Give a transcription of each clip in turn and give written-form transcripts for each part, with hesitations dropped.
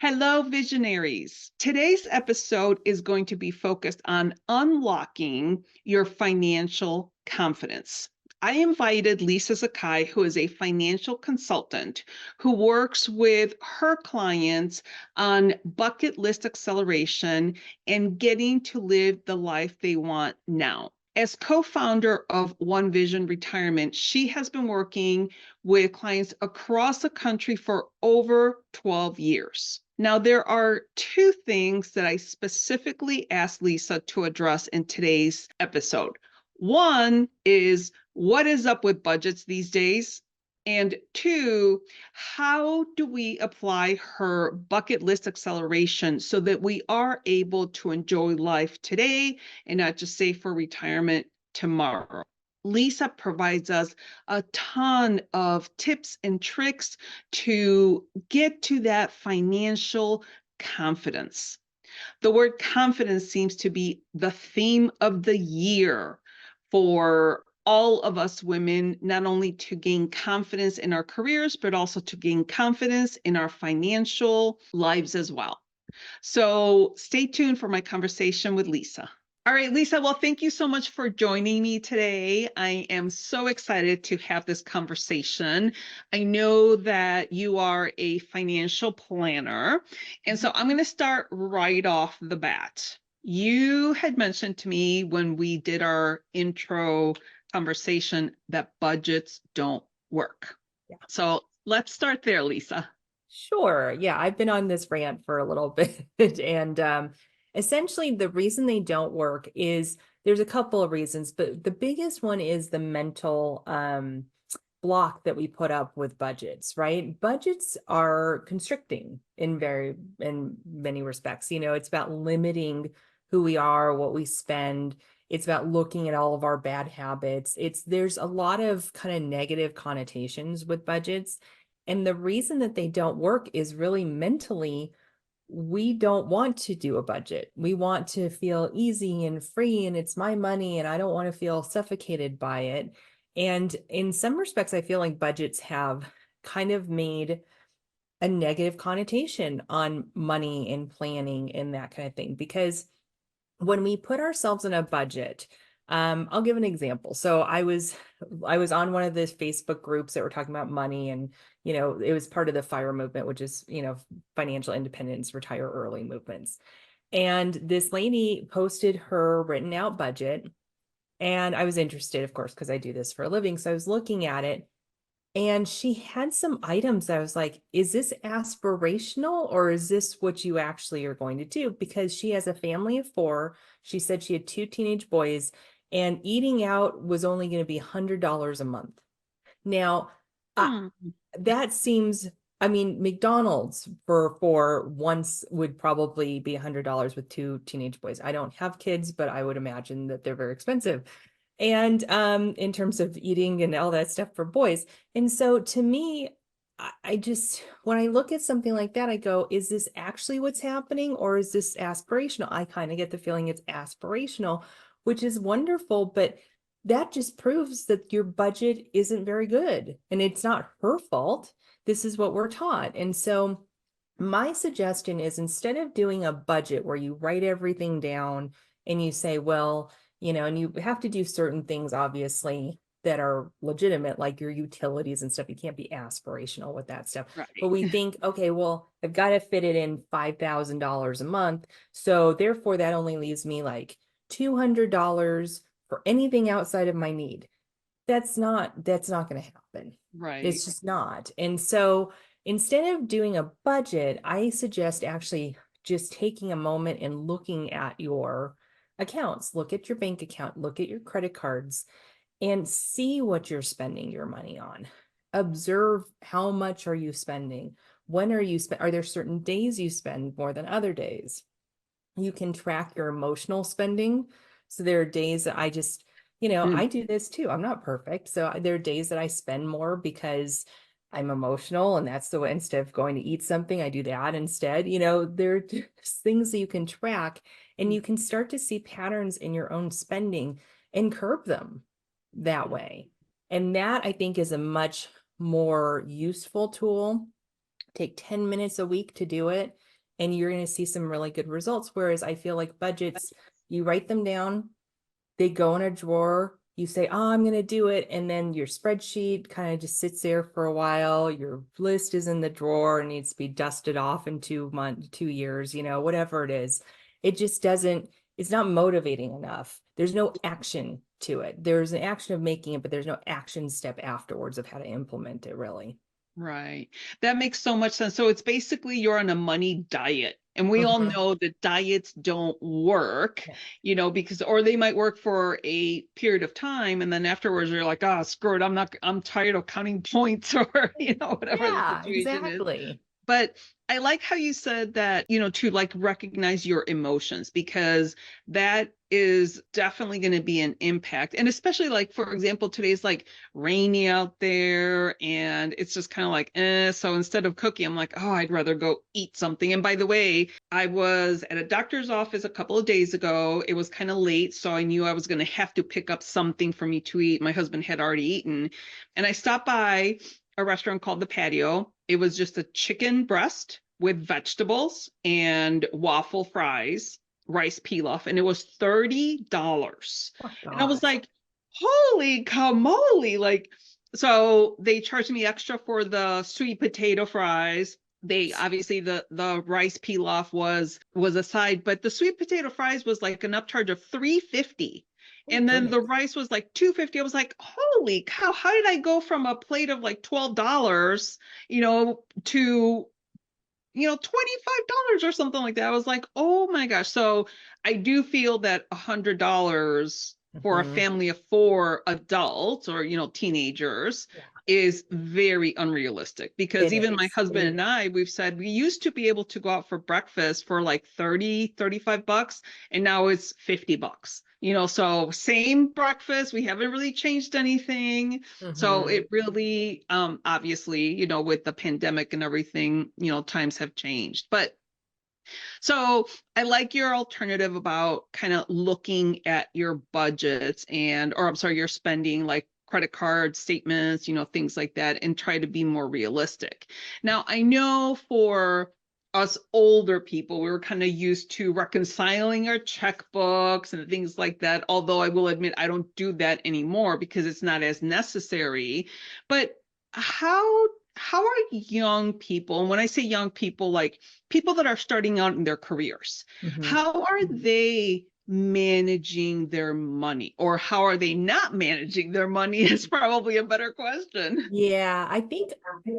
Hello, visionaries. Today's episode is going to be focused on unlocking your financial confidence. I invited Lisa Sakai, who is a financial consultant who works with her clients on bucket list acceleration and getting to live the life they want now. As co-founder of One Vision Retirement, she has been working with clients across the country for over 12 years. Now, there are two things that I specifically asked Lisa to address in today's episode. One is what is up with budgets these days? And two, how do we apply her bucket list acceleration so that we are able to enjoy life today and not just save for retirement tomorrow? Lisa provides us a ton of tips and tricks to get to that financial confidence. The word confidence seems to be the theme of the year for all of us women, not only to gain confidence in our careers, but also to gain confidence in our financial lives as well. So stay tuned for my conversation with Lisa. All right, Lisa, well, thank you so much for joining me today. I am so excited to have this conversation. I know that you are a financial planner, and so I'm going to start right off the bat. You had mentioned to me when we did our intro conversation that budgets don't work. Yeah. So let's start there, Lisa. Sure. Yeah, I've been on this rant for a little bit. And essentially, the reason they don't work is there's a couple of reasons, but the biggest one is the mental block that we put up with budgets, right? Budgets are constricting in many respects. It's about limiting who we are, what we spend. It's about looking at all of our bad habits. There's a lot of kind of negative connotations with budgets. And the reason that they don't work is really mentally, we don't want to do a budget. We want to feel easy and free, and it's my money, and I don't want to feel suffocated by it. And in some respects, I feel like budgets have kind of made a negative connotation on money and planning and that kind of thing. Because when we put ourselves in a budget, I'll give an example. So I was on one of the Facebook groups that were talking about money, and it was part of the FIRE movement, which is financial independence, retire early movements. And this lady posted her written out budget, and I was interested, of course, because I do this for a living. So I was looking at it, and she had some items that I was like, is this aspirational or is this what you actually are going to do? Because she has a family of 4. She said she had 2 teenage boys, and eating out was only going to be $100 a month. Now, that seems, McDonald's for once would probably be $100 with 2 teenage boys. I don't have kids, but I would imagine that they're very expensive. And in terms of eating and all that stuff for boys. And so to me, I just, when I look at something like that, I go, is this actually what's happening, or is this aspirational? I kind of get the feeling it's aspirational, which is wonderful, but that just proves that your budget isn't very good, and it's not her fault. This is what we're taught. And so my suggestion is, instead of doing a budget where you write everything down and you say, well, and you have to do certain things, obviously, that are legitimate, like your utilities and stuff. You can't be aspirational with that stuff. Right. But we think, okay, well, I've got to fit it in $5,000 a month. So therefore, that only leaves me like $200 for anything outside of my need. That's not going to happen. Right. It's just not. And so instead of doing a budget, I suggest actually just taking a moment and looking at your accounts. Look at your bank account, look at your credit cards, and see what you're spending your money on. Observe, how much are you spending? When are you are there certain days you spend more than other days? You can track your emotional spending. So there are days that I just, I do this too. I'm not perfect. So there are days that I spend more because I'm emotional, and that's the way, instead of going to eat something, I do that instead. There are things that you can track, and you can start to see patterns in your own spending and curb them that way. And that, I think, is a much more useful tool. Take 10 minutes a week to do it. and you're going to see some really good results. Whereas I feel like budgets, you write them down, they go in a drawer, you say, oh, I'm going to do it. And then your spreadsheet kind of just sits there for a while. Your list is in the drawer and needs to be dusted off in 2 months, 2 years, whatever it is. It just doesn't, it's not motivating enough. There's no action to it. There's an action of making it, but there's no action step afterwards of how to implement it, really. Right. That makes so much sense. So it's basically you're on a money diet. And we all Mhm. know that diets don't work, Yeah. because, or they might work for a period of time. And then afterwards, you're like, oh, screw it. I'm tired of counting points or, whatever the Yeah, situation is. exactly. But I like how you said that, to like recognize your emotions, because that is definitely going to be an impact. And especially like, for example, today's like rainy out there and it's just kind of like, so instead of cooking, I'm like, oh, I'd rather go eat something. And by the way, I was at a doctor's office a couple of days ago. It was kind of late, so I knew I was going to have to pick up something for me to eat. My husband had already eaten. And I stopped by a restaurant called The Patio. It was just a chicken breast with vegetables and waffle fries, rice pilaf, and it was $30. Oh And I was gosh. like, holy camole. Like, so they charged me extra for the sweet potato fries. They obviously the rice pilaf was a side, but the sweet potato fries was like an upcharge of 350. Oh And then goodness. the rice was like 250. I was like, holy cow, how did I go from a plate of like $12, to $25 or something like that? I was like, oh my gosh. So I do feel that $100 for a Mhm. family of four adults or teenagers Yeah, is very unrealistic, because it even my is. husband and I, we've said we used to be able to go out for breakfast for like 30-35 bucks, and now it's 50 bucks. So same breakfast, we haven't really changed anything. So Mhm. it really, obviously, with the pandemic and everything, times have changed. But so I like your alternative about kind of looking at your budgets or I'm sorry, your spending, like credit card statements, things like that, and try to be more realistic. Now, I know for us older people, we were kind of used to reconciling our checkbooks and things like that. Although I will admit I don't do that anymore because it's not as necessary. But how how are young people, and when I say young people, like people that are starting out in their careers, Mhm. how are they managing their money, or how are they not managing their money is probably a better question. Yeah, I think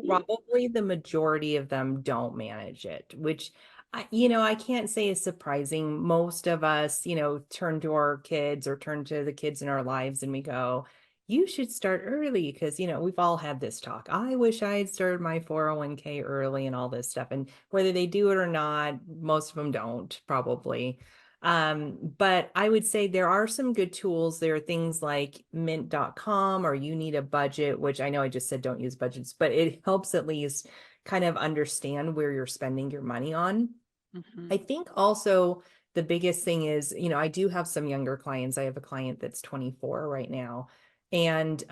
probably the majority of them don't manage it, which I can't say is surprising. Most of us, turn to our kids or turn to the kids in our lives and we go, you should start early because, we've all had this talk. I wish I had started my 401k early and all this stuff. And whether they do it or not, most of them don't probably. But I would say there are some good tools. There are things like mint.com or you need a budget, which I know I just said don't use budgets, but it helps at least kind of understand where you're spending your money on. Mhm. I think also the biggest thing is, I do have some younger clients. I have a client that's 24 right now. And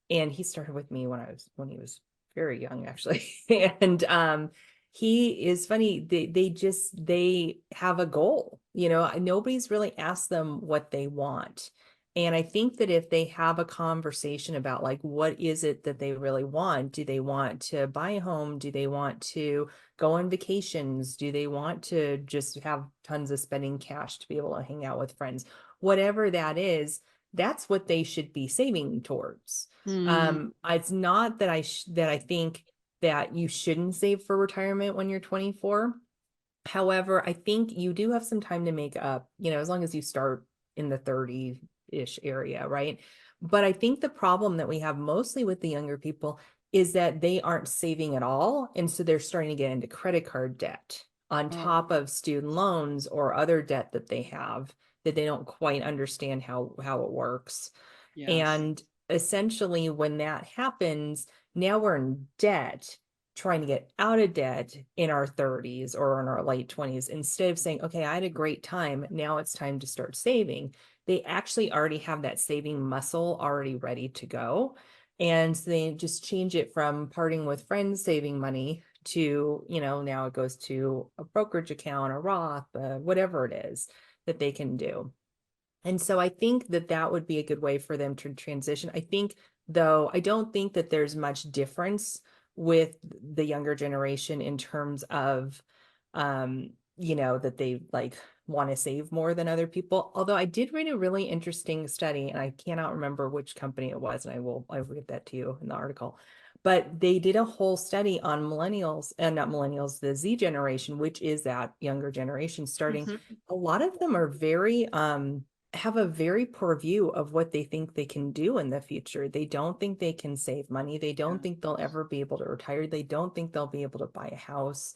he started with me when he was very young, actually. And he is funny. They have a goal, nobody's really asked them what they want. And I think that if they have a conversation about like, what is it that they really want? Do they want to buy a home? Do they want to go on vacations? Do they want to just have tons of spending cash to be able to hang out with friends? Whatever that is, that's what they should be saving towards. Mm, It's not that I think that you shouldn't save for retirement when you're 24. However, I think you do have some time to make up, as long as you start in the 30-ish area, right? But I think the problem that we have mostly with the younger people is that they aren't saving at all. And so they're starting to get into credit card debt on oh, top of student loans or other debt that they have that they don't quite understand how it works. yes. And essentially, when that happens, now we're in debt, trying to get out of debt in our 30s or in our late 20s, instead of saying, okay, I had a great time. Now it's time to start saving. They actually already have that saving muscle already ready to go. And they just change it from parting with friends saving money to, now it goes to a brokerage account, a Roth, whatever it is that they can do. And so I think that that would be a good way for them to transition. I think, though, I don't think that there's much difference with the younger generation in terms of, that they like want to save more than other people. Although I did read a really interesting study, and I cannot remember which company it was, and I'll read that to you in the article. But they did a whole study on millennials, and not millennials, the Z generation, which is that younger generation starting. Mhm. A lot of them are very have a very poor view of what they think they can do in the future. They don't think they can save money. They don't think they'll ever be able to retire. They don't think they'll be able to buy a house.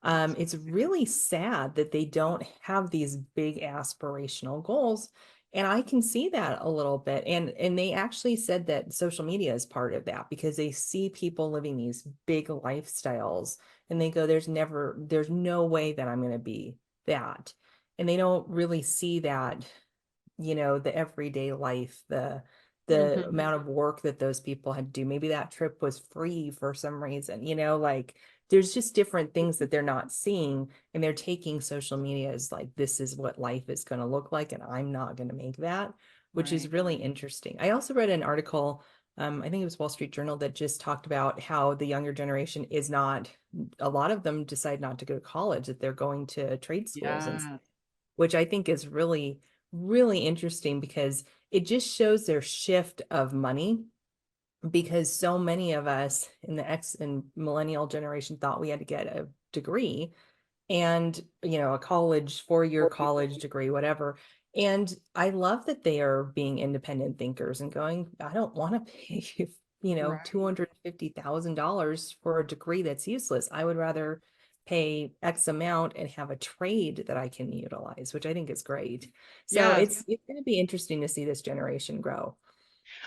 It's really sad that they don't have these big aspirational goals. And I can see that a little bit. And they actually said that social media is part of that because they see people living these big lifestyles and they go, there's no way that I'm going to be that. And they don't really see that, the everyday life, the Mhm. amount of work that those people had to do. Maybe that trip was free for some reason, like there's just different things that they're not seeing, and they're taking social media as like, this is what life is going to look like, and I'm not going to make that, which is Right. really interesting. I also read an article, I think it was Wall Street Journal, that just talked about how the younger generation is not, a lot of them decide not to go to college, that they're going to trade schools, and Yeah. which I think is really, really interesting because it just shows their shift of money, because so many of us in the X and millennial generation thought we had to get a degree and, a college, 4-year college degree, whatever. And I love that they are being independent thinkers and going, I don't want to pay, Right. $250,000 for a degree that's useless. I would rather pay X amount and have a trade that I can utilize, which I think is great. So Yes. it's going to be interesting to see this generation grow.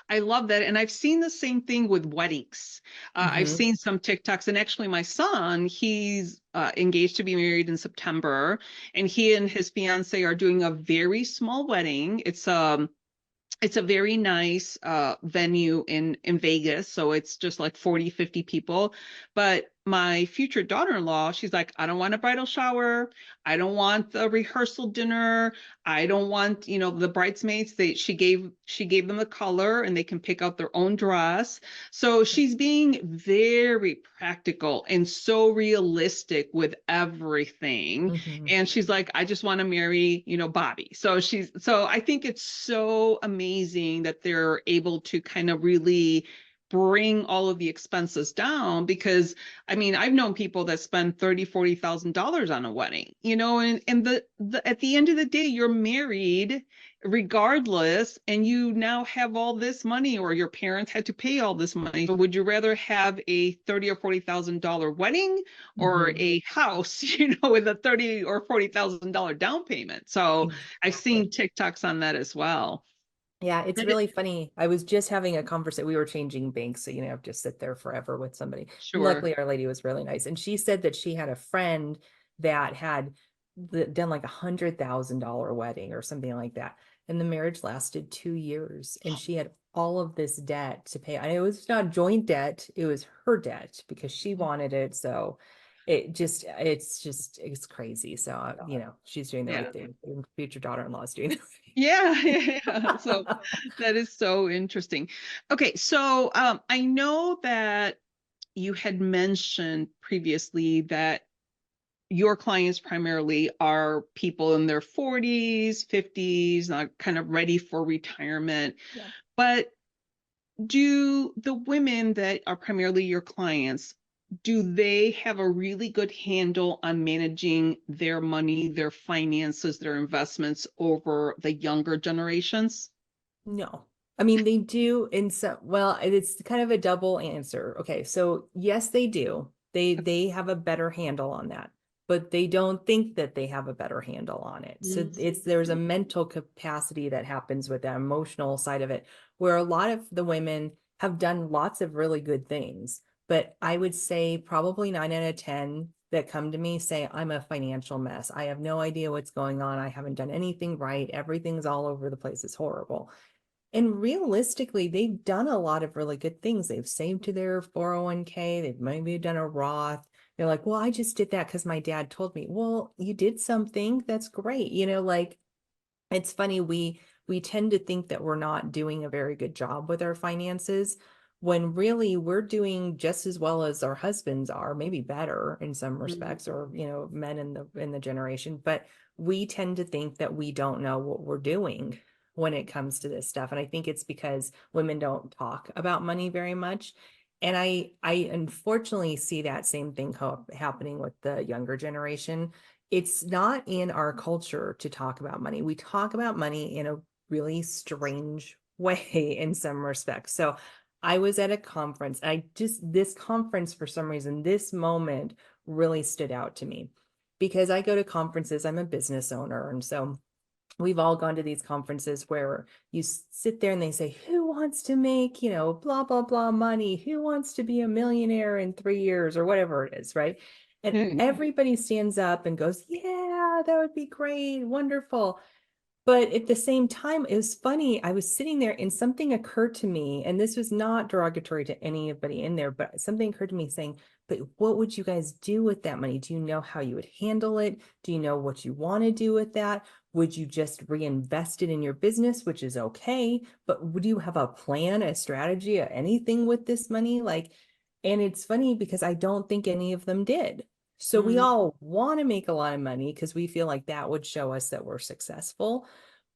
I love that. And I've seen the same thing with weddings. I've Mm-hmm. seen some TikToks, and actually, my son, he's engaged to be married in September, and he and his fiance are doing a very small wedding. It's a very nice venue in Vegas. So it's just like 40, 50 people. But my future daughter-in-law, she's like, I don't want a bridal shower. I don't want the rehearsal dinner. I don't want, the bridesmaids. She gave them the color and they can pick out their own dress. So she's being very practical and so realistic with everything. Mm-hmm. And she's like, I just want to marry, Bobby. So I think it's so amazing that they're able to kind of really bring all of the expenses down, because I mean, I've known people that spend 30, $40,000 on a wedding, and at the end of the day, you're married regardless, and you now have all this money, or your parents had to pay all this money. So would you rather have a 30 or $40,000 wedding, or Mm-hmm. a house, with a 30 or $40,000 down payment? So I've Exactly. seen TikToks on that as well. Yeah, it's And it, really funny. I was just having a conversation. We were changing banks, so have to sit there forever with somebody. And sure. luckily, our lady was really nice, and she said that she had a friend that had done like $100,000 wedding or something like that, and the marriage lasted 2 years, and she had all of this debt to pay. And it was not joint debt; it was her debt because she wanted it. So it's crazy. So she's doing the Yeah. right thing. Your future daughter-in-law is doing the Yeah, yeah. So right. that is so interesting. Okay, so I know that you had mentioned previously that your clients primarily are people in their 40s, 50s, kind of ready for retirement. Yeah. But do the women that are primarily your clients, do they have a really good handle on managing their money, their finances, their investments over the younger generations? No. I mean, they do in some, well, it's kind of a double answer. Okay, so yes, they do. They have a better handle on that, but they don't think that they have a better handle on it. So there's a mental capacity that happens with the emotional side of it, where a lot of the women have done lots of really good things, but I would say probably 9 out of 10 that come to me say, I'm a financial mess. I have no idea what's going on. I haven't done anything right. Everything's all over the place. It's horrible. And realistically, they've done a lot of really good things. They've saved to their 401k, they've maybe done a Roth, They're like, well, I just did that because my dad told me. Well, you did something. That's great. Like it's funny, we tend to think that we're not doing a very good job with our finances when really we're doing just as well as our husbands are, maybe better in some Mhm. respects, or men in the generation. But we tend to think that we don't know what we're doing when it comes to this stuff. And I think it's because women don't talk about money very much. And I unfortunately see that same thing happening with the younger generation. It's not in our culture to talk about money. We talk about money in a really strange way in some respects. So I was at a conference. This conference, for some reason, this moment really stood out to me because I go to conferences. I'm a business owner. And so we've all gone to these conferences where you sit there and they say, who wants to make, blah, blah, blah money? Who wants to be a millionaire in 3 years or whatever it is, right? And everybody stands up and goes, yeah, that would be great, wonderful. But at the same time, it was funny. I was sitting there and something occurred to me, and this was not derogatory to anybody in there, but something occurred to me saying, but what would you guys do with that money? Do you know how you would handle it? Do you know what you want to do with that? Would you just reinvest it in your business, which is okay, but would you have a plan, a strategy, or anything with this money? And it's funny because I don't think any of them did. So we Mhm. all want to make a lot of money because we feel like that would show us that we're successful.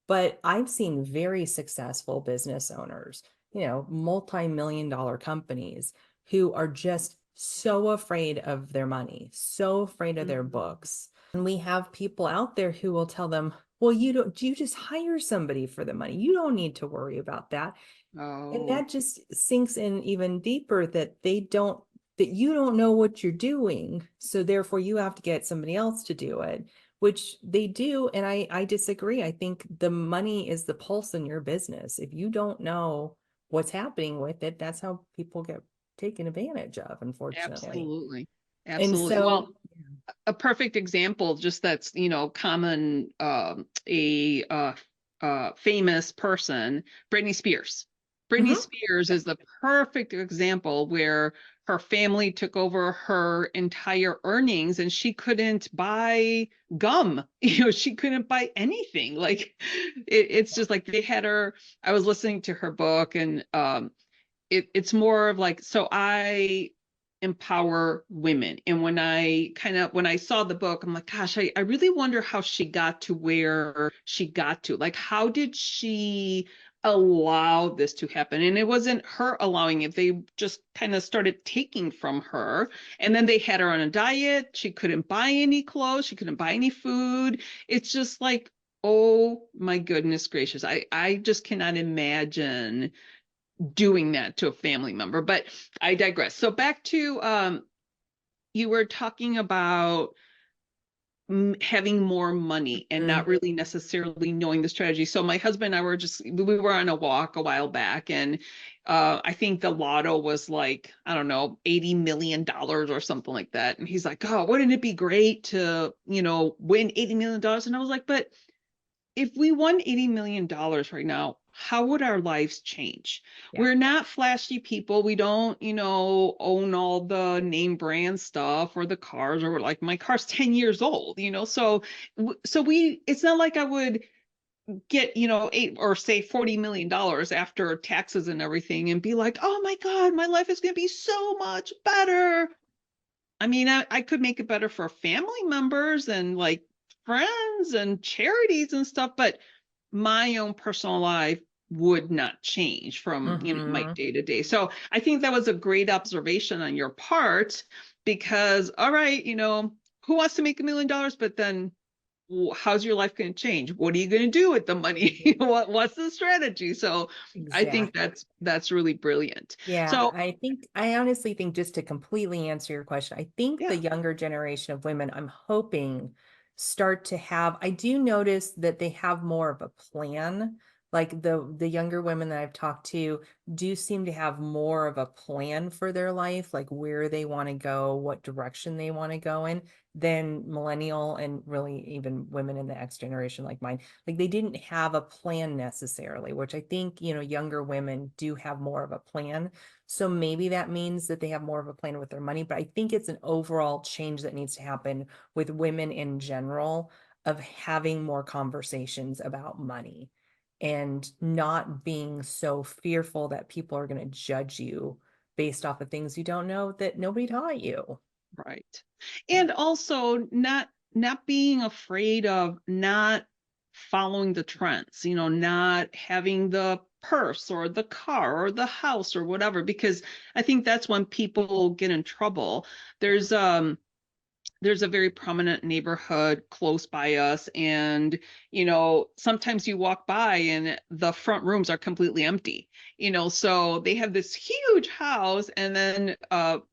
But I've seen very successful business owners, multi-million dollar companies who are just so afraid of their money, so afraid of their Mhm. books. And we have people out there who will tell them, well, you just hire somebody for the money. You don't need to worry about that. And Oh, that just sinks in even deeper that you don't know what you're doing. So therefore you have to get somebody else to do it, which they do. And I disagree. I think the money is the pulse in your business. If you don't know what's happening with it, that's how people get taken advantage of, unfortunately. absolutely. And Absolutely. Well, so, a perfect example, just that's, common, famous person, Britney Spears. Britney mhm, Spears is the perfect example where her family took over her entire earnings and she couldn't buy gum. She couldn't buy anything. Like it's just like they had her. I was listening to her book and it's more of like, so I empower women. And when I saw the book, I'm like, gosh, I really wonder how she got to where she got to. Like, how did she allow this to happen? And it wasn't her allowing it. They just kind of started taking from her. And then they had her on a diet. She couldn't buy any clothes. She couldn't buy any food. It's just like, oh my goodness gracious. I just cannot imagine doing that to a family member. But I digress. So back to you were talking about having more money and not mhm, really necessarily knowing the strategy. So my husband and I we were on a walk a while back, and I think the lotto was like, I don't know, $80 million or something like that. And he's like, oh, wouldn't it be great to, win $80 million? And I was like, but if we won $80 million right now, how would our lives change? yeah. We're not flashy people. We don't, own all the name brand stuff or the cars, or like my car's 10 years old, it's not like I would get, eight or say $40 million after taxes and everything and be like, oh my God, my life is going to be so much better. I mean, I could make it better for family members and like friends and charities and stuff, but my own personal life would not change from, my Mhm. day to day. So I think that was a great observation on your part because, all right, who wants to make $1 million? But then how's your life going to change? What are you going to do with the money? What's the strategy? So I think Exactly. that's really brilliant. Yeah, So I honestly think, just to completely answer your question, I think the yeah. younger generation of women, I'm hoping, start to have, I do notice that they have more of a plan Like the younger women that I've talked to do seem to have more of a plan for their life, like where they want to go, what direction they want to go in, than millennial and really even women in the X generation like mine. Like they didn't have a plan necessarily, which I think, younger women do have more of a plan. So maybe that means that they have more of a plan with their money, but I think it's an overall change that needs to happen with women in general of having more conversations about money and not being so fearful that people are going to judge you based off of things you don't know that nobody taught you. Right. Yeah. And also not being afraid of not following the trends, not having the purse or the car or the house or whatever, because I think that's when people get in trouble. There's a very prominent neighborhood close by us, and sometimes you walk by and the front rooms are completely empty. So they have this huge house, and then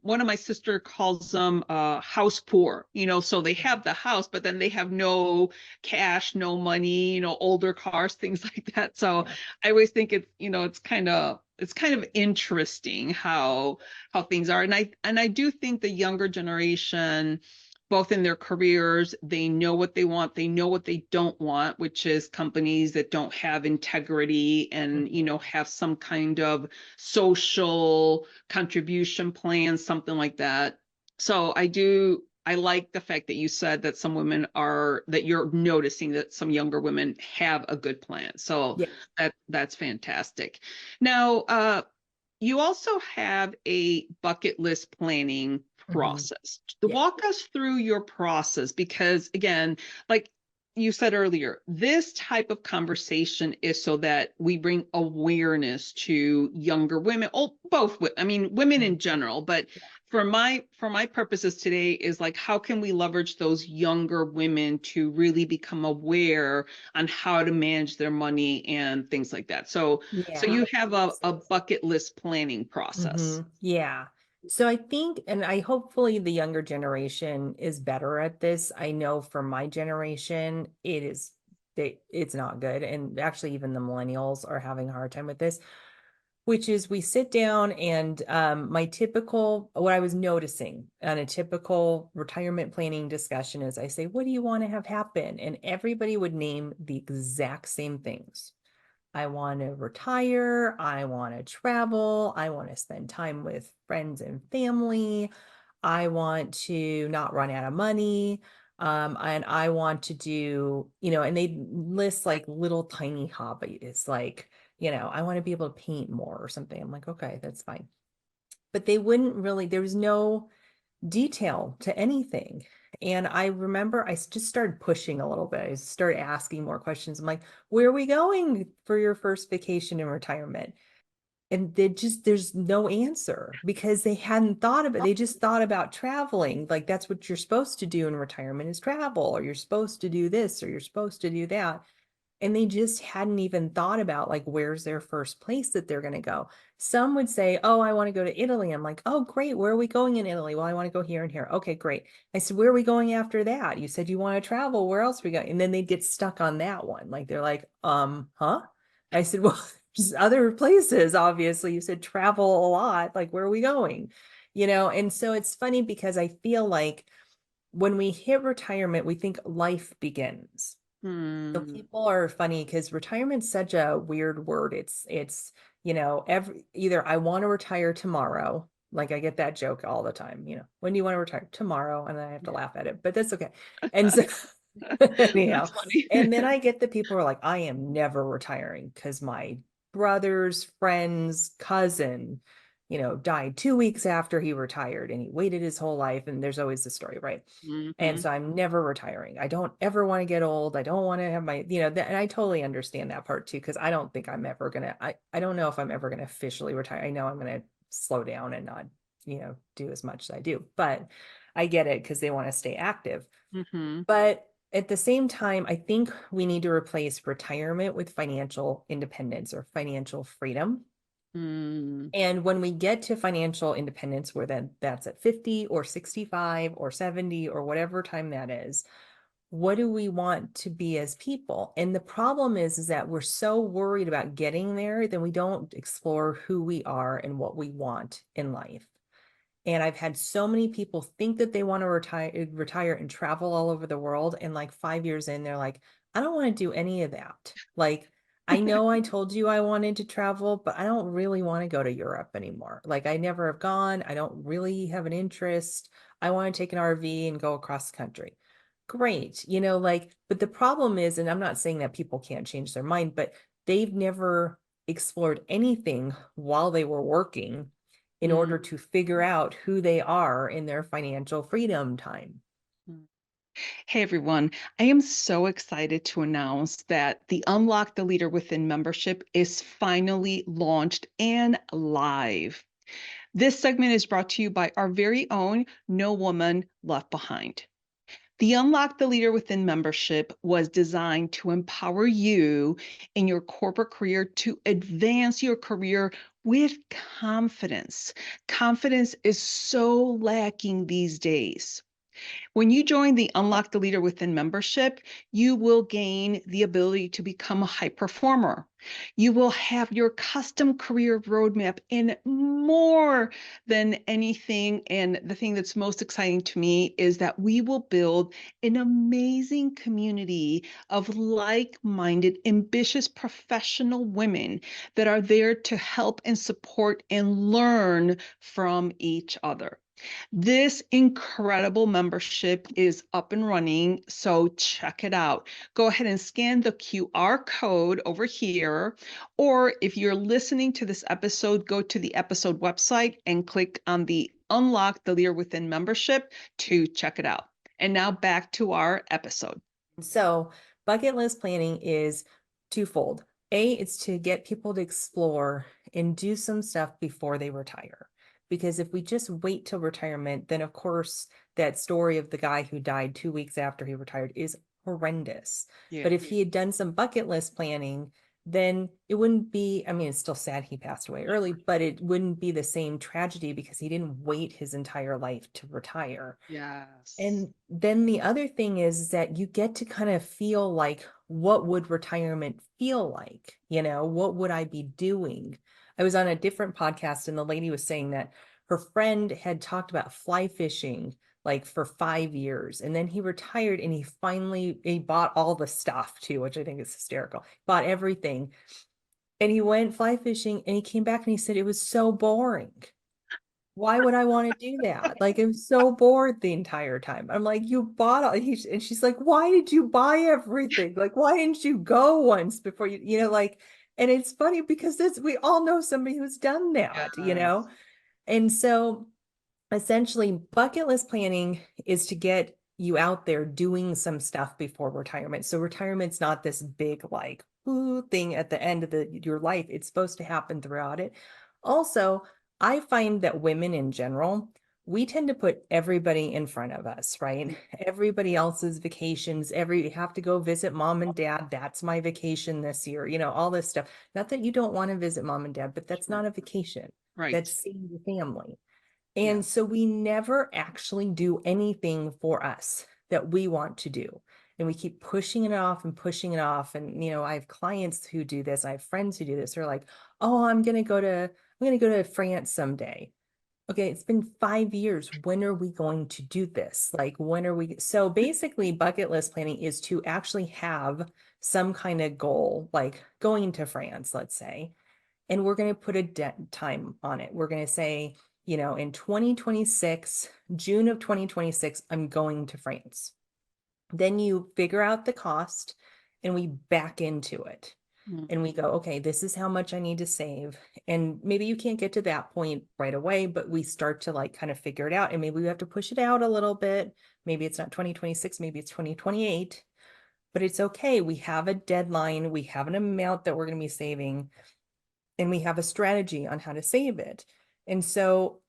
one of my sister calls them house poor. So they have the house, but then they have no cash, no money, older cars, things like that. So Yeah. I always think it's kind of interesting how things are. And I do think the younger generation, both in their careers, they know what they want, they know what they don't want, which is companies that don't have integrity and Mhm. have some kind of social contribution plan, something like that. So I like the fact that you said that that you're noticing that some younger women have a good plan. So Yeah. that's fantastic. Now, you also have a bucket list planning Mhm. process. Yeah. Walk us through your process, because again, like you said earlier, this type of conversation is so that we bring awareness to younger women, oh, both, I mean, women Mhm. in general, but Yeah. for my purposes today is like, how can we leverage those younger women to really become aware on how to manage their money and things like that. So Yeah. you have a bucket list planning process. Yeah. So I think, and I hopefully the younger generation is better at this. I know for my generation, it's not good. And actually, even the millennials are having a hard time with this, which is we sit down and what I was noticing on a typical retirement planning discussion is I say, what do you want to have happen? And everybody would name the exact same things. I want to retire. I want to travel. I want to spend time with friends and family. I want to not run out of money. And I want to do, and they list like little tiny hobbies, like, I want to be able to paint more or something. I'm like, okay, that's fine. But they wouldn't really, there was no detail to anything. And I remember just started pushing a little bit. I started asking more questions. I'm like, where are we going for your first vacation in retirement? And there's no answer because they hadn't thought about it. They just thought about traveling. Like that's what you're supposed to do in retirement is travel, or you're supposed to do this, or you're supposed to do that. And they just hadn't even thought about like where's their first place that they're going to go. Some would say, oh, I want to go to Italy. I'm like, oh, great, where are we going in Italy? Well, I want to go here and here. Okay, great. I said, where are we going after that? You said you want to travel, where else are we going? And then they'd get stuck on that one, like they're like, huh? I said, well, there's other places, obviously. You said travel a lot, like where are we going? And so it's funny because I feel like when we hit retirement, we think life begins. So Hmm. people are funny because retirement's such a weird word. It's every either I want to retire tomorrow. Like I get that joke all the time, when do you want to retire? Tomorrow, and then I have to laugh at it, but that's okay. And so anyhow, That's funny. and then I get the people who are like, I am never retiring because my brother's friend's cousin, died 2 weeks after he retired and he waited his whole life. And there's always the story, right? And Hmm. so I'm never retiring. I don't ever want to get old. I don't want to have and I totally understand that part too, because I don't think I'm ever gonna, I don't know if I'm ever gonna officially retire. I know I'm gonna slow down and not, do as much as I do, but I get it because they want to stay active. Hmm. But at the same time, I think we need to replace retirement with financial independence or financial freedom. Hmm. And when we get to financial independence, where then that's at 50 or 65 or 70 or whatever time that is, what do we want to be as people? And the problem is that we're so worried about getting there that we don't explore who we are and what we want in life. And I've had so many people think that they want to retire and travel all over the world. And like 5 years in, they're like, I don't want to do any of that. Like, I know I told you I wanted to travel, but I don't really want to go to Europe anymore. Like, I never have gone. I don't really have an interest. I want to take an RV and go across the country. Great. Like, but the problem is, and I'm not saying that people can't change their mind, but they've never explored anything while they were working in order to figure out who they are in their financial freedom time. Hey everyone, I am so excited to announce that the Unlock the Leader Within membership is finally launched and live. This segment is brought to you by our very own No Woman Left Behind. The Unlock the Leader Within membership was designed to empower you in your corporate career to advance your career with confidence. Confidence is so lacking these days. When you join the Unlock the Leader Within membership, you will gain the ability to become a high performer. You will have your custom career roadmap and more than anything. And the thing that's most exciting to me is that we will build an amazing community of like-minded, ambitious professional women that are there to help and support and learn from each other. This incredible membership is up and running, so check it out. Go ahead and scan the QR code over here, or if you're listening to this episode, go to the episode website and click on the Unlock the Leader Within membership to check it out. And now back to our episode. So, bucket list planning is twofold. A, it's to get people to explore and do some stuff before they retire. Because if we just wait till retirement, then of course, that story of the guy who died 2 weeks after he retired is horrendous. Yeah. But if he had done some bucket list planning, then it wouldn't be, I mean, it's still sad he passed away early, but it wouldn't be the same tragedy because he didn't wait his entire life to retire. Yes. And then the other thing is that you get to kind of feel like, what would retirement feel like? What would I be doing? I was on a different podcast and the lady was saying that her friend had talked about fly fishing like for 5 years. And then he retired and he bought all the stuff too, which I think is hysterical. Bought everything. And he went fly fishing and he came back and he said it was so boring. Why would I want to do that? Like, I'm so bored the entire time. I'm like, you bought all, and she's like, why did you buy everything? Like, why didn't you go once before like, and it's funny because we all know somebody who's done that. And so essentially, bucket list planning is to get you out there doing some stuff before retirement. So retirement's not this big like ooh thing at the end of your life. It's supposed to happen throughout it. Also, I find that women in general, we tend to put everybody in front of us, right? Everybody else's vacations, you have to go visit mom and dad. That's my vacation this year, all this stuff. Not that you don't want to visit mom and dad, but that's not a vacation. Right. That's seeing your family. Yeah. And so we never actually do anything for us that we want to do. And we keep pushing it off and pushing it off. And, I have clients who do this. I have friends who do this. They're like, oh, I'm going to go to France someday. Okay, it's been 5 years. When are we going to do this? Like, when are we? So basically, bucket list planning is to actually have some kind of goal, like going to France, let's say, and we're going to put a time on it. We're going to say, in 2026, June of 2026, I'm going to France. Then you figure out the cost and we back into it. And we go, okay, this is how much I need to save. And maybe you can't get to that point right away, but we start to like kind of figure it out. And maybe we have to push it out a little bit. Maybe it's not 2026, maybe it's 2028, but it's okay. We have a deadline. We have an amount that we're going to be saving and we have a strategy on how to save it. And so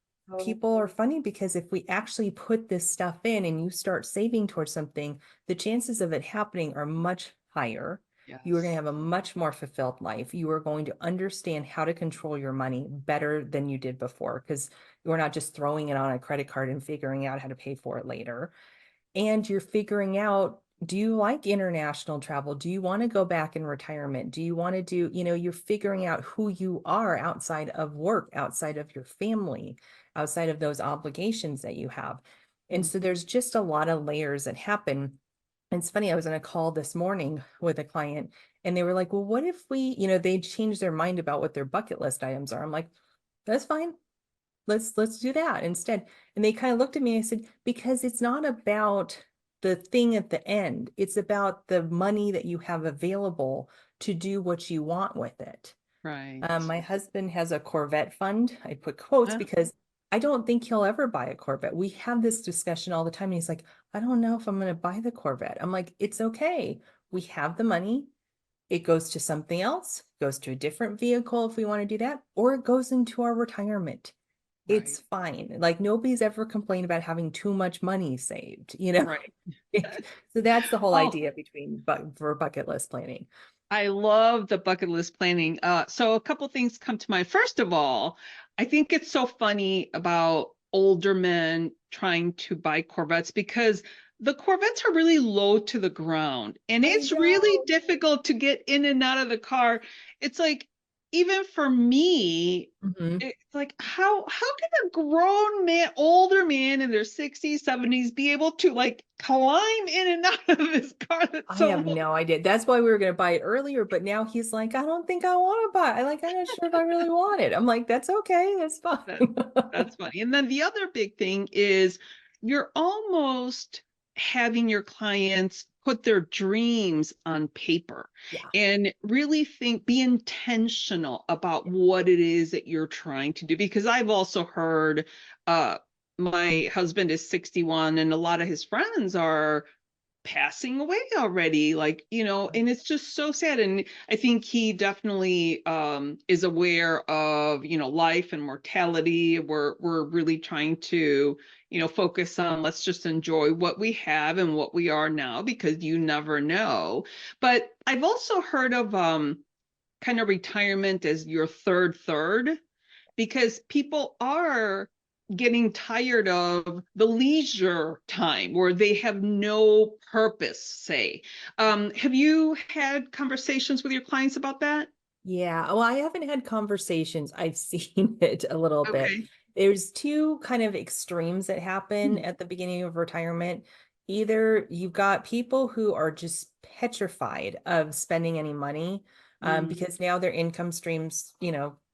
people are funny because if we actually put this stuff in and you start saving towards something, the chances of it happening are much higher. You are going to have a much more fulfilled life. You are going to understand how to control your money better than you did before because you're not just throwing it on a credit card and figuring out how to pay for it later. And you're figuring out do you like international travel? Do you want to go back in retirement? Do you want to do, you're figuring out who you are outside of work, outside of your family, outside of those obligations that you have. And Mm. so there's just a lot of layers that happen. And it's funny, I was on a call this morning with a client and they were like, well, what if we, they changed their mind about what their bucket list items are? I'm like, that's fine. Let's do that instead. And they kind of looked at me and I said, because it's not about the thing at the end. It's about the money that you have available to do what you want with it. Right. My husband has a Corvette fund. I put quotes Uh, because I don't think he'll ever buy a Corvette. We have this discussion all the time. And he's like, I don't know if I'm going to buy the Corvette. I'm like, it's okay. We have the money. It goes to something else, goes to a different vehicle if we want to do that, or it goes into our retirement. It's right. fine. Like nobody's ever complained about having too much money saved. Right. So that's the whole Oh, idea for bucket list planning. I love the bucket list planning. So a couple things come to mind. First of all, I think it's so funny about older men trying to buy Corvettes because the Corvettes are really low to the ground and I it's really know. difficult to get in and out of the car. It's like, even for me, Mhm. it's like how can a grown man, older man in their 60s, 70s be able to like climb in and out of his car that's I so have low? no idea. That's why we were going to buy it earlier, but now he's like, I don't think I want to buy it. I'm not sure if I really want it. I'm like, that's okay. That's That fine. that's funny. And then the other big thing is you're almost having your clients put their dreams on paper Yeah. and really be intentional about what it is that you're trying to do. Because I've also heard my husband is 61 and a lot of his friends are passing away already, like, and it's just so sad. And I think he definitely is aware of, life and mortality. We're really trying to, focus on, let's just enjoy what we have and what we are now, because you never know. But I've also heard of kind of retirement as your third, because people are getting tired of the leisure time where they have no purpose, say. Have you had conversations with your clients about that? Yeah. Well, I haven't had conversations. I've seen it a little bit. Okay. There's two kind of extremes that happen Mm. at the beginning of retirement. Either you've got people who are just petrified of spending any money, Mm. because now their income streams,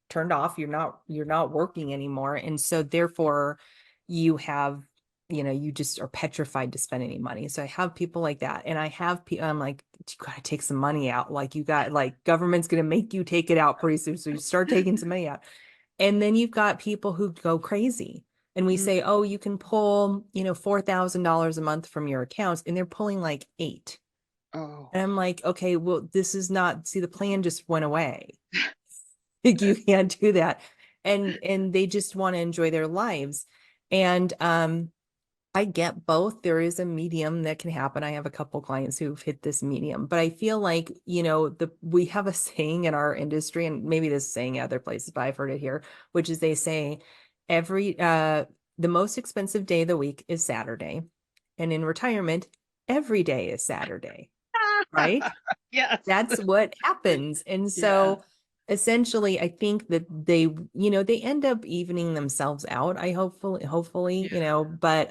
turned off. You're not working anymore. And so therefore you have, you just are petrified to spend any money. So I have people like that. And I have people, I'm like, you gotta take some money out. Like you got like government's gonna make you take it out pretty soon. So you start taking some money out. And then you've got people who go crazy. And we Mm. say, oh, you can pull, $4,000 a month from your accounts, and they're pulling like eight. Oh, And I'm like, okay, well, this is not, see, the plan just went away. Like, you can't do that. And they just want to enjoy their lives. And I get both. There is a medium that can happen. I have a couple clients who've hit this medium, but I feel like, we have a saying in our industry, and maybe this saying in other places, but I've heard it here, which is they say the most expensive day of the week is Saturday. And in retirement, every day is Saturday, right? yes. That's what happens. And Yeah. so essentially, I think that they end up evening themselves out. Hopefully, Yeah. but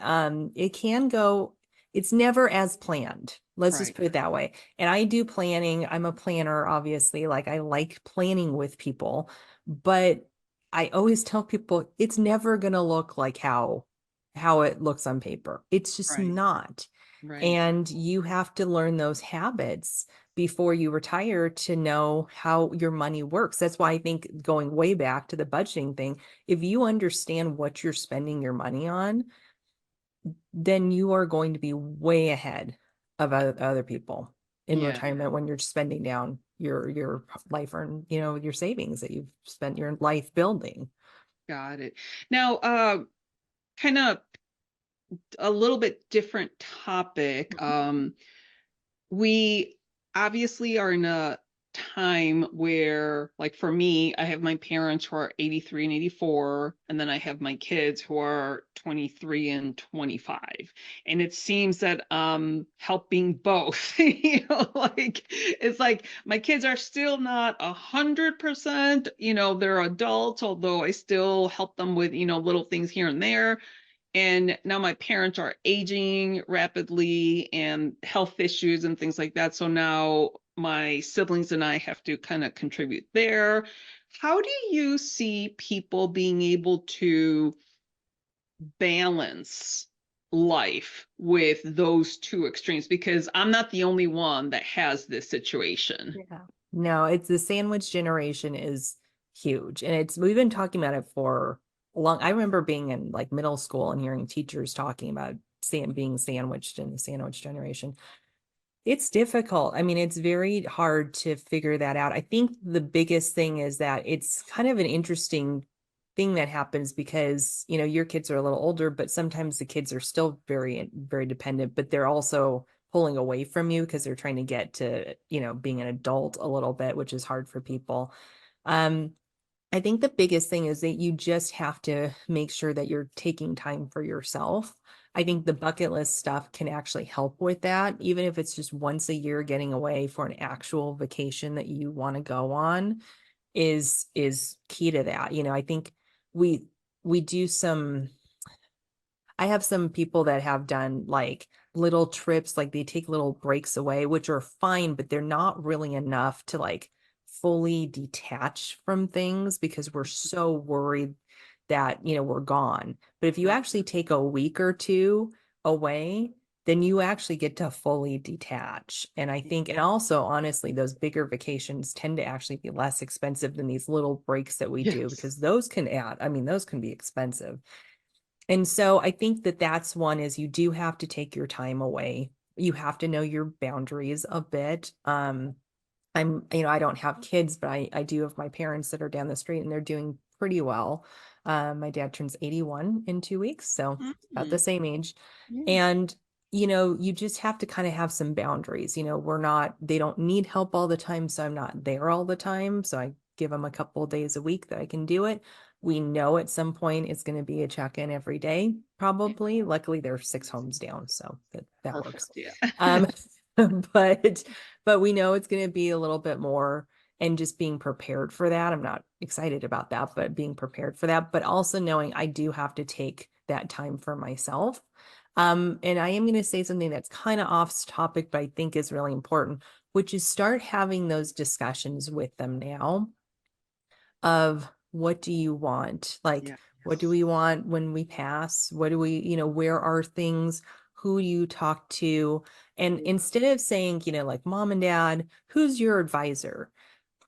it can go, it's never as planned. Let's just Right. put it that way. And I do planning. I'm a planner, obviously. Like I like planning with people, but I always tell people it's never gonna look like how it looks on paper. It's just Right. not. Right. And you have to learn those habits before you retire to know how your money works. That's why I think going way back to the budgeting thing, if you understand what you're spending your money on, then you are going to be way ahead of other people in Yeah. retirement when you're spending down your life earned, your savings that you've spent your life building. Got it. Now, kind of a little bit different topic. We obviously are in a time where, like for me, I have my parents who are 83 and 84, and then I have my kids who are 23 and 25. And it seems that helping both, like it's like my kids are still not 100%, they're adults, although I still help them with, little things here and there. And now my parents are aging rapidly and health issues and things like that. So now my siblings and I have to kind of contribute there. How do you see people being able to balance life with those two extremes? Because I'm not the only one that has this situation. Yeah. No, it's the sandwich generation is huge. And we've been talking about it for a long. I remember being in like middle school and hearing teachers talking about being sandwiched in the sandwich generation. It's difficult. I mean, it's very hard to figure that out. I think the biggest thing is that it's kind of an interesting thing that happens because, your kids are a little older, but sometimes the kids are still very, very dependent, but they're also pulling away from you because they're trying to get to, being an adult a little bit, which is hard for people. Um, I think the biggest thing is that you just have to make sure that you're taking time for yourself. I think the bucket list stuff can actually help with that, even if it's just once a year getting away for an actual vacation that you want to go on is key to that. I think we we do some I have some people that have done like little trips, like they take little breaks away, which are fine, but they're not really enough to like fully detach from things because we're so worried that, we're gone. But if you actually take a week or two away, then you actually get to fully detach. And I think, and also honestly, those bigger vacations tend to actually be less expensive than these little breaks that we do Yes. because those can add, I mean, those can be expensive. And so I think that that's one is you do have to take your time away. You have to know your boundaries a bit. I don't have kids, but I do have my parents that are down the street and they're doing pretty well. My dad turns 81 in 2 weeks, so about the Mhm. same age. Yeah. And, you just have to kind of have some boundaries. They don't need help all the time, so I'm not there all the time. So I give them a couple of days a week that I can do it. We know at some point it's going to be a check-in every day, probably. Luckily, they're 6 homes down, so that works. Perfect. Yeah. Um, but we know it's going to be a little bit more, and just being prepared for that. I'm not excited about that, but being prepared for that, but also knowing I do have to take that time for myself. And I am going to say something that's kind of off topic, but I think is really important, which is start having those discussions with them now of what do you want? Like, Yeah. what do we want when we pass? What do we, where are things? Who do you talk to? And instead of saying, like mom and dad, who's your advisor?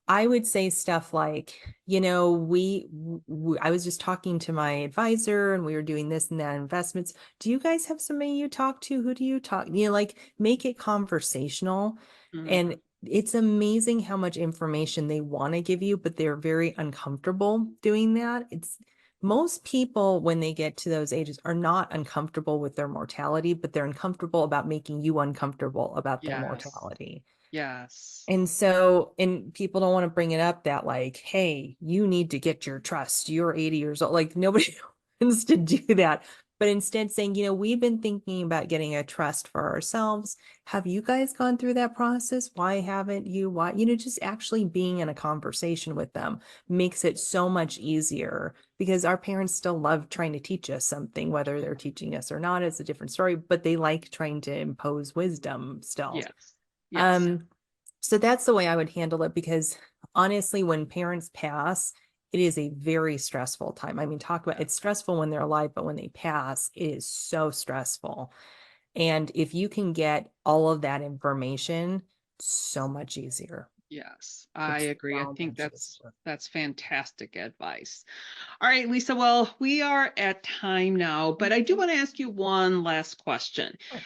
I would say stuff like, I was just talking to my advisor and we were doing this and that investments. Do you guys have somebody you talk to? Who do you talk? Like make it conversational. And Mhm. it's amazing how much information they want to give you, but they're very uncomfortable doing that. It's most people, when they get to those ages, are not uncomfortable with their mortality, but they're uncomfortable about making you uncomfortable about their Yes. mortality. Yes. And so, and people don't want to bring it up that like, hey, you need to get your trust. You're 80 years old. Like nobody wants to do that. But instead saying, we've been thinking about getting a trust for ourselves. Have you guys gone through that process? Why haven't you? Why, just actually being in a conversation with them makes it so much easier because our parents still love trying to teach us something, whether they're teaching us or not, it's a different story, but they like trying to impose wisdom still. Yes. Yes. Um, so that's the way I would handle it because honestly, when parents pass, it is a very stressful time. I mean, talk about it's stressful when they're alive, but when they pass, it is so stressful. And if you can get all of that information, so much easier. Yes, I It's agree. I so think much that's easier. that's fantastic advice. All right, Lisa. Well, we are at time now, but I do want to ask you one last question. Sure.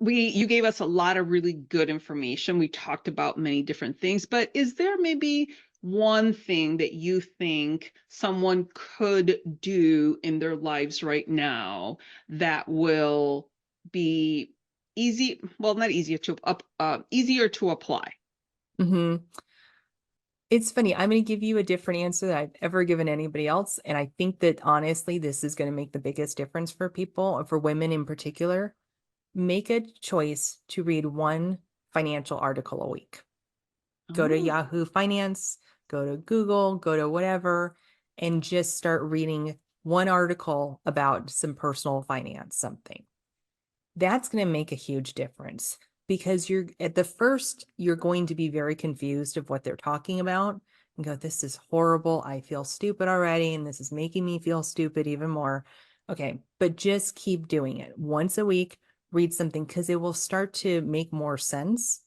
You gave us a lot of really good information. We talked about many different things, but is there maybe one thing that you think someone could do in their lives right now that will be easy, well, not easier to easier to apply? Mhm. It's funny. I'm going to give you a different answer that I've ever given anybody else. And I think that honestly, this is going to make the biggest difference for people, for women in particular. Make a choice to read one financial article a week. Go to Oh, Yahoo Finance, go to Google, go to whatever, and just start reading one article about some personal finance, something. That's going to make a huge difference because you're at the first, you're going to be very confused of what they're talking about and go, this is horrible. I feel stupid already, and this is making me feel stupid even more. Okay, but just keep doing it once a week, read something because it will start to make more sense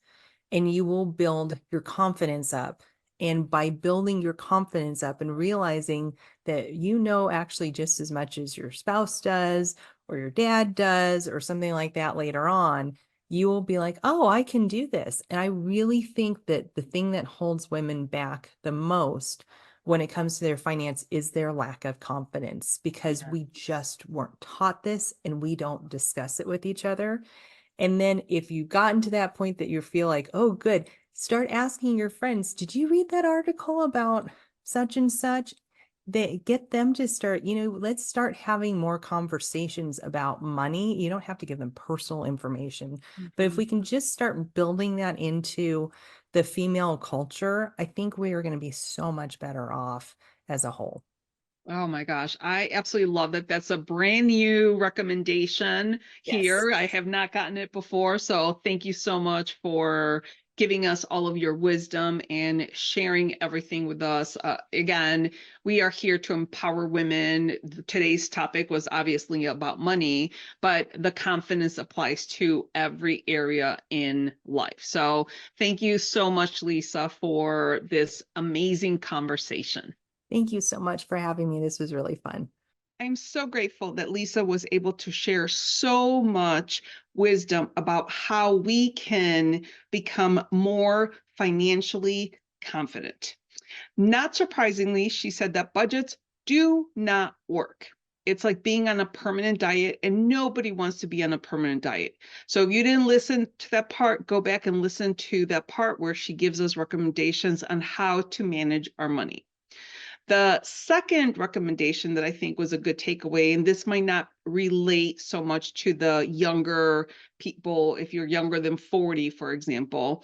and you will build your confidence up. And by building your confidence up and realizing that you know actually just as much as your spouse does or your dad does or something like that later on, you will be like, oh, I can do this. And I really think that the thing that holds women back the most when it comes to their finance is their lack of confidence because yeah. we just weren't taught this and we don't discuss it with each other. And then if you've gotten to that point that you feel like, oh, good, start asking your friends, did you read that article about such and such? They get them to start, let's start having more conversations about money. You don't have to give them personal information, but if Mhm. we can just start building that into the female culture, I think we are going to be so much better off as a whole. Oh my gosh, I absolutely love that. That's a brand new recommendation Yes. here. I have not gotten it before. So thank you so much for giving us all of your wisdom and sharing everything with us. Again, we are here to empower women. Today's topic was obviously about money, but the confidence applies to every area in life. So thank you so much, Lisa, for this amazing conversation. Thank you so much for having me. This was really fun. I'm so grateful that Lisa was able to share so much wisdom about how we can become more financially confident. Not surprisingly, she said that budgets do not work. It's like being on a permanent diet, and nobody wants to be on a permanent diet. So if you didn't listen to that part, go back and listen to that part where she gives us recommendations on how to manage our money. The second recommendation that I think was a good takeaway, and this might not relate so much to the younger people, if you're younger than 40, for example,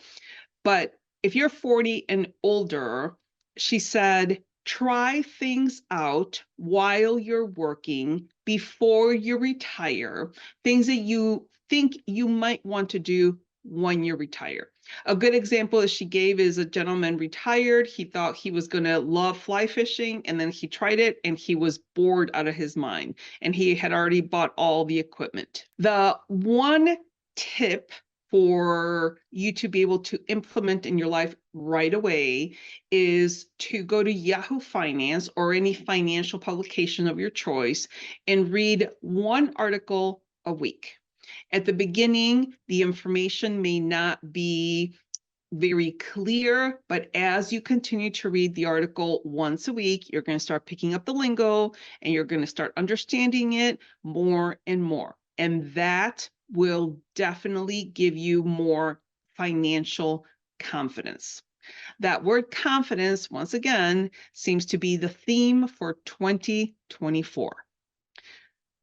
but if you're 40 and older, she said, try things out while you're working before you retire, things that you think you might want to do when you retire. A good example that she gave is a gentleman retired. He thought he was going to love fly fishing, and then he tried it and he was bored out of his mind. And he had already bought all the equipment. The one tip for you to be able to implement in your life right away is to go to Yahoo Finance or any financial publication of your choice and read one article a week. At the beginning, the information may not be very clear, but as you continue to read the article once a week, you're going to start picking up the lingo and you're going to start understanding it more and more. And that will definitely give you more financial confidence. That word confidence, once again, seems to be the theme for 2024.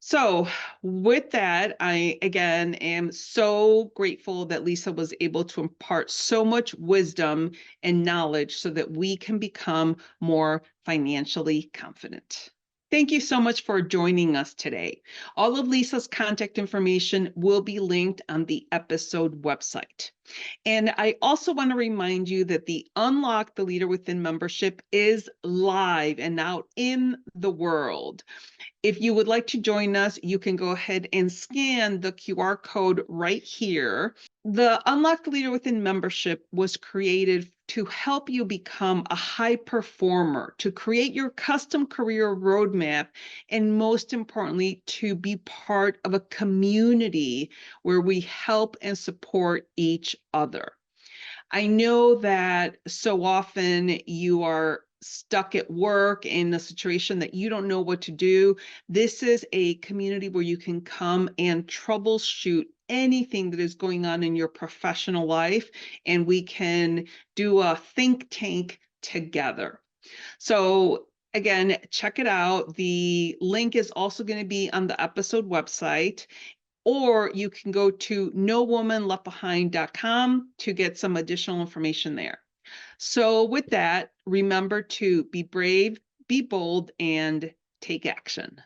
So, with that, I again am so grateful that Lisa was able to impart so much wisdom and knowledge so that we can become more financially confident. Thank you so much for joining us today. All of Lisa's contact information will be linked on the episode website. And I also want to remind you that the Unlock the Leader Within membership is live and out in the world. If you would like to join us, you can go ahead and scan the QR code right here. The Unlock the Leader Within membership was created to help you become a high performer, to create your custom career roadmap, and most importantly, to be part of a community where we help and support each other. I know that so often you are stuck at work in a situation that you don't know what to do. This is a community where you can come and troubleshoot anything that is going on in your professional life, and we can do a think tank together. So again, check it out. The link is also going to be on the episode website, or you can go to nowomanleftbehind.com to get some additional information there. So with that, remember to be brave, be bold, and take action.